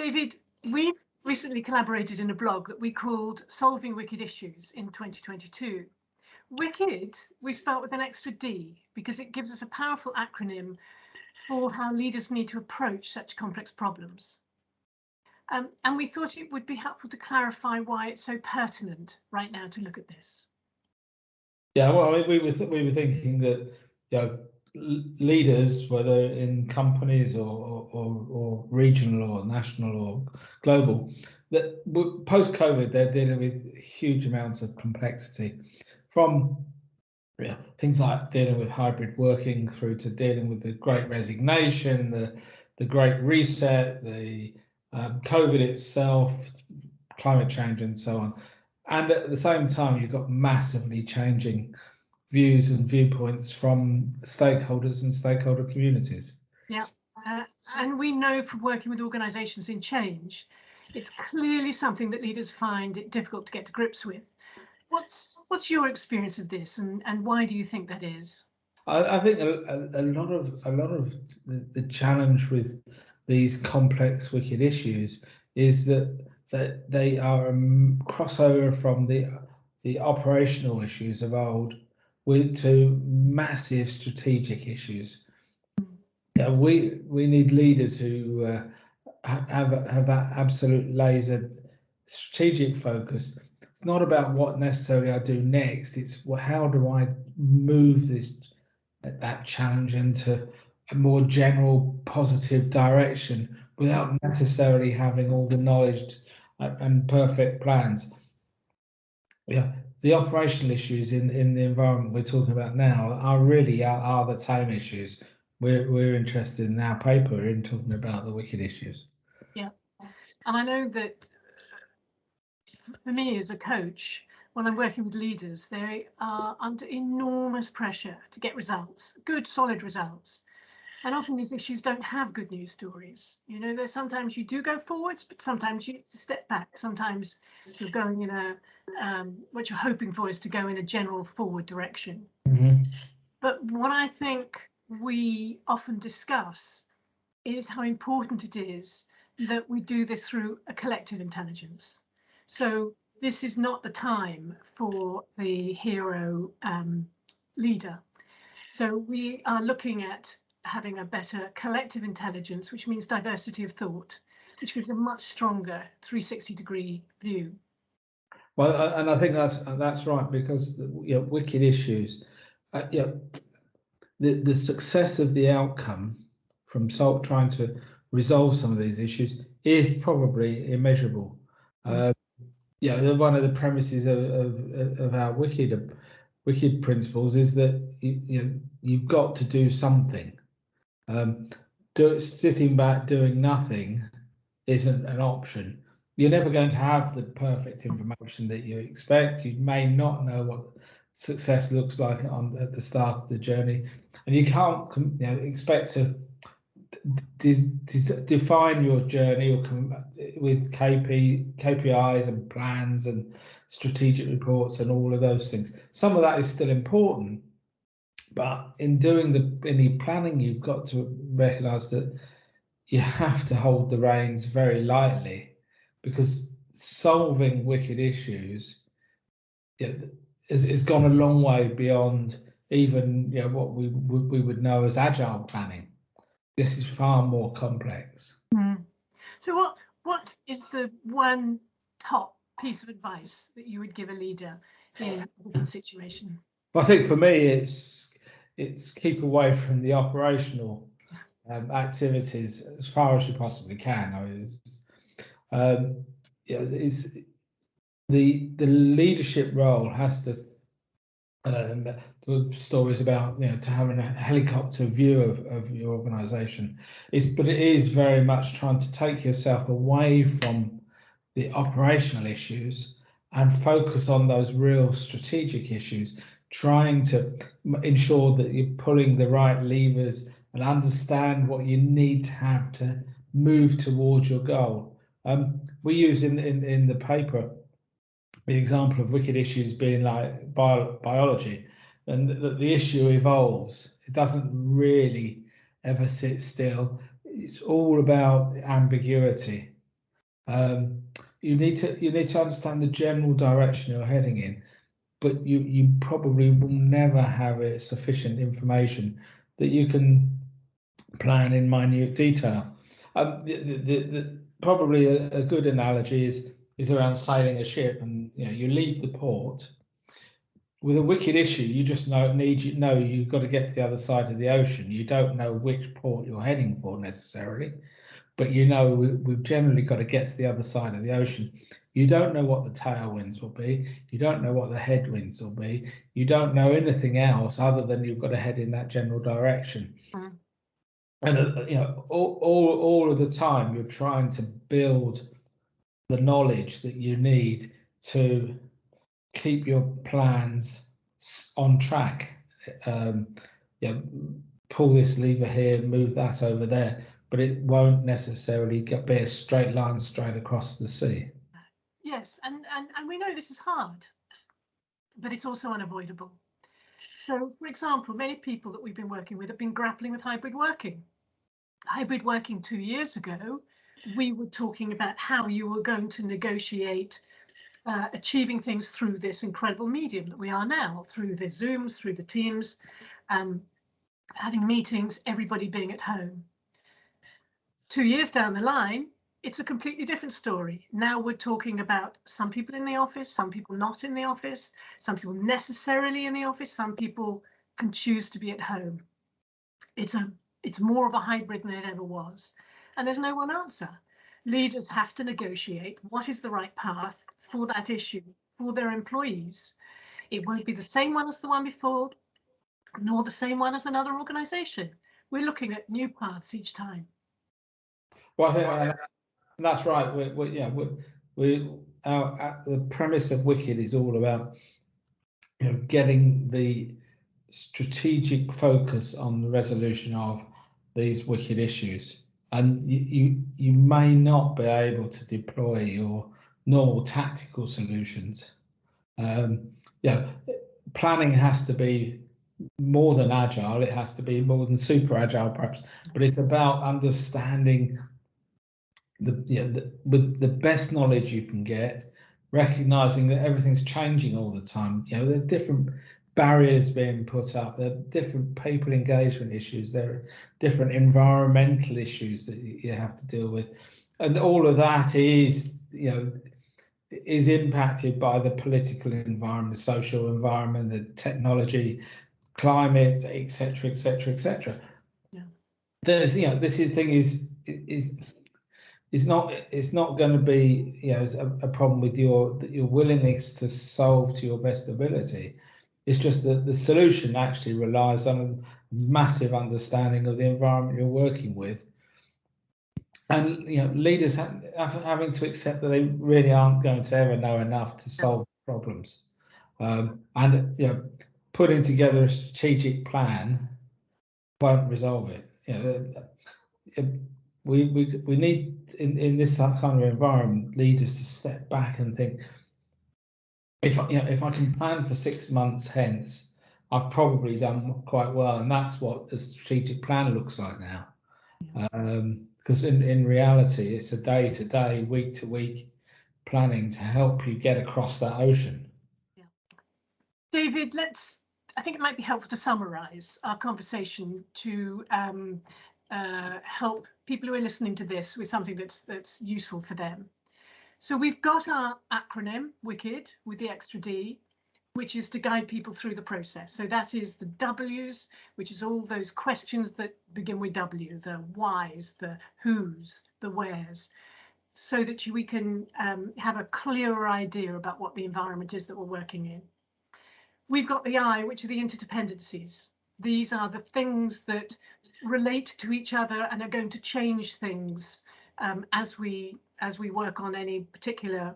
David, we've recently collaborated in a blog that we called Solving Wicked Issues in 2022. Wicked, we spelt with an extra D because it gives us a powerful acronym for how leaders need to approach such complex problems. And we thought it would be helpful to clarify why it's so pertinent right now to look at this. Yeah, well, we were thinking that leaders, whether in companies or regional or national or global, that post-COVID they're dealing with huge amounts of complexity, from things like dealing with hybrid working through to dealing with the Great Resignation, the Great Reset, the COVID itself, climate change, and so on. And at the same time, you've got massively changing views and viewpoints from stakeholders and stakeholder communities. Yeah, and we know from working with organisations in change, it's clearly something that leaders find it difficult to get to grips with. What's your experience of this, and why do you think that is? I think a lot of the challenge with these complex wicked issues is that they are a crossover from the operational issues of old to massive strategic issues. Yeah, we need leaders who have that absolute laser strategic focus. It's not about what necessarily I do next. It's how do I move that challenge into a more general positive direction without necessarily having all the knowledge and perfect plans. Yeah, the operational issues in the environment we're talking about now are the tame issues. We're interested in our paper in talking about the wicked issues. Yeah, and I know that for me as a coach, when I'm working with leaders, they are under enormous pressure to get results, good, solid results. And often these issues don't have good news stories. You know, there's sometimes you do go forwards, but sometimes you step back. Sometimes you're going in a, what you're hoping for is to go in a general forward direction. Mm-hmm. But what I think we often discuss is how important it is that we do this through a collective intelligence. So this is not the time for the hero leader. So we are looking at having a better collective intelligence, which means diversity of thought, which gives a much stronger 360-degree view. Well, and I think that's right, because wicked issues, the success of the outcome from trying to resolve some of these issues is probably immeasurable. One of the premises of our wicked principles is that you've got to do something. Sitting back doing nothing isn't an option. You're never going to have the perfect information that you expect. You may not know what success looks like at the start of the journey, and you can't expect to define your journey with KPIs and plans and strategic reports and all of those things. Some of that is still important, but in doing any planning, you've got to recognise that you have to hold the reins very lightly, because solving wicked issues has gone a long way beyond even what we would know as agile planning. This is far more complex. So what is the one top piece of advice that you would give a leader in a wicked situation? Well, I think for me it's keep away from the operational activities as far as you possibly can. It's the leadership role has to. The stories about to having a helicopter view of your organisation but it is very much trying to take yourself away from the operational issues and focus on those real strategic issues, trying to ensure that you're pulling the right levers and understand what you need to have to move towards your goal. We use in the paper the example of wicked issues being like biology, and the issue evolves. It doesn't really ever sit still. It's all about ambiguity. You need to understand the general direction you're heading in, but you probably will never have sufficient information that you can plan in minute detail. Probably a good analogy is around sailing a ship, and you leave the port. With a wicked issue, you just know you've got to get to the other side of the ocean. You don't know which port you're heading for necessarily, but we've generally got to get to the other side of the ocean. You don't know what the tailwinds will be. You don't know what the headwinds will be. You don't know anything else other than you've got to head in that general direction. Mm. And all of the time you're trying to build the knowledge that you need to keep your plans on track. Pull this lever here, move that over there, but it won't necessarily be a straight line straight across the sea. Yes, and we know this is hard, but it's also unavoidable. So, for example, many people that we've been working with have been grappling with hybrid working. Hybrid working 2 years ago, we were talking about how you were going to negotiate achieving things through this incredible medium that we are now, through the Zooms, through the Teams, having meetings, everybody being at home. 2 years down the line, it's a completely different story. Now we're talking about some people in the office, some people not in the office, some people necessarily in the office, some people can choose to be at home. It's more of a hybrid than it ever was. And there's no one answer. Leaders have to negotiate what is the right path for that issue, for their employees. It won't be the same one as the one before, nor the same one as another organization. We're looking at new paths each time. Well, I think that's right. The premise of Wicked is all about getting the strategic focus on the resolution of these wicked issues, and you may not be able to deploy your normal tactical solutions. Planning has to be more than agile. It has to be more than super agile, perhaps, but it's about understanding with the best knowledge you can get, recognizing that everything's changing all the time. There are different barriers being put up, there are different people engagement issues, there are different environmental issues that you have to deal with, and all of that is impacted by the political environment, the social environment, the technology, climate, etc., etc., etc. There's it's not going to be a problem with your willingness to solve to your best ability. It's just that the solution actually relies on a massive understanding of the environment you're working with, and leaders having to accept that they really aren't going to ever know enough to solve problems, and putting together a strategic plan won't resolve it. We need in this kind of environment leaders to step back and think, if I can plan for 6 months hence, I've probably done quite well, and that's what the strategic plan looks like now. Because in reality, it's a day-to-day, week-to-week planning to help you get across that ocean. Yeah. David, I think it might be helpful to summarize our conversation to help people who are listening to this with something that's useful for them. So we've got our acronym, WICKED, with the extra D, which is to guide people through the process. So that is the W's, which is all those questions that begin with W, the whys, the whos, the wheres, so that we can have a clearer idea about what the environment is that we're working in. We've got the I, which are the interdependencies. These are the things that relate to each other and are going to change things as we work on any particular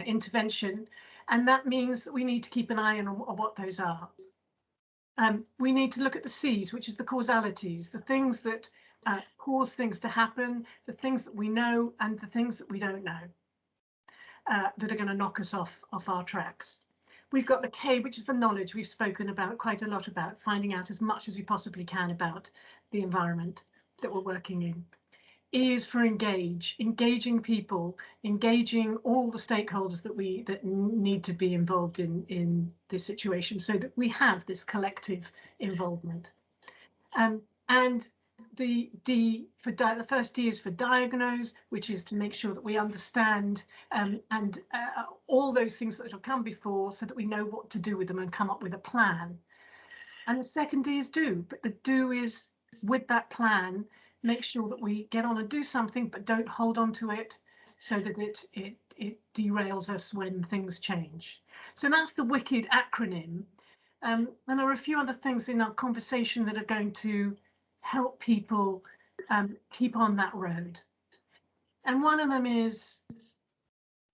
intervention, and that means that we need to keep an eye on what those are. We need to look at the C's, which is the causalities, the things that cause things to happen, the things that we know and the things that we don't know that are going to knock us off our tracks. We've got the K, which is the knowledge. We've spoken about quite a lot about finding out as much as we possibly can about the environment that we're working in. is for engaging people, engaging all the stakeholders that need to be involved in this situation, so that we have this collective involvement. And the first D is for diagnose, which is to make sure that we understand and all those things that have come before, so that we know what to do with them and come up with a plan. And the second D is do, but the do is, with that plan, make sure that we get on and do something, but don't hold on to it, so that it derails us when things change. So that's the WICKED acronym. And there are a few other things in our conversation that are going to help people keep on that road. And one of them is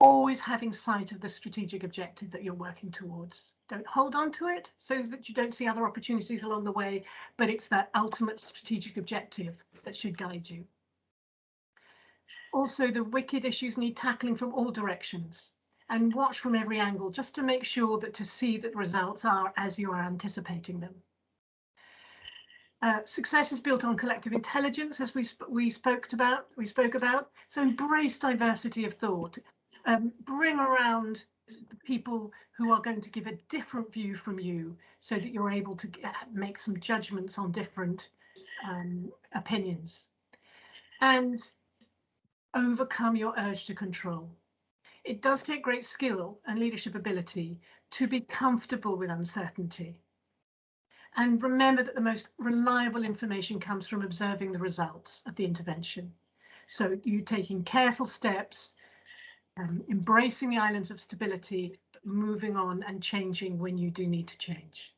always having sight of the strategic objective that you're working towards. Don't hold on to it so that you don't see other opportunities along the way, but it's that ultimate strategic objective that should guide you. Also, the wicked issues need tackling from all directions, and watch from every angle, just to make sure that to see that results are as you are anticipating them. Success is built on collective intelligence, as we spoke about. So embrace diversity of thought. Bring around people who are going to give a different view from you, so that you're able to make some judgments on different opinions. And overcome your urge to control. It does take great skill and leadership ability to be comfortable with uncertainty. And remember that the most reliable information comes from observing the results of the intervention. So you taking careful steps, embracing the islands of stability, moving on and changing when you do need to change.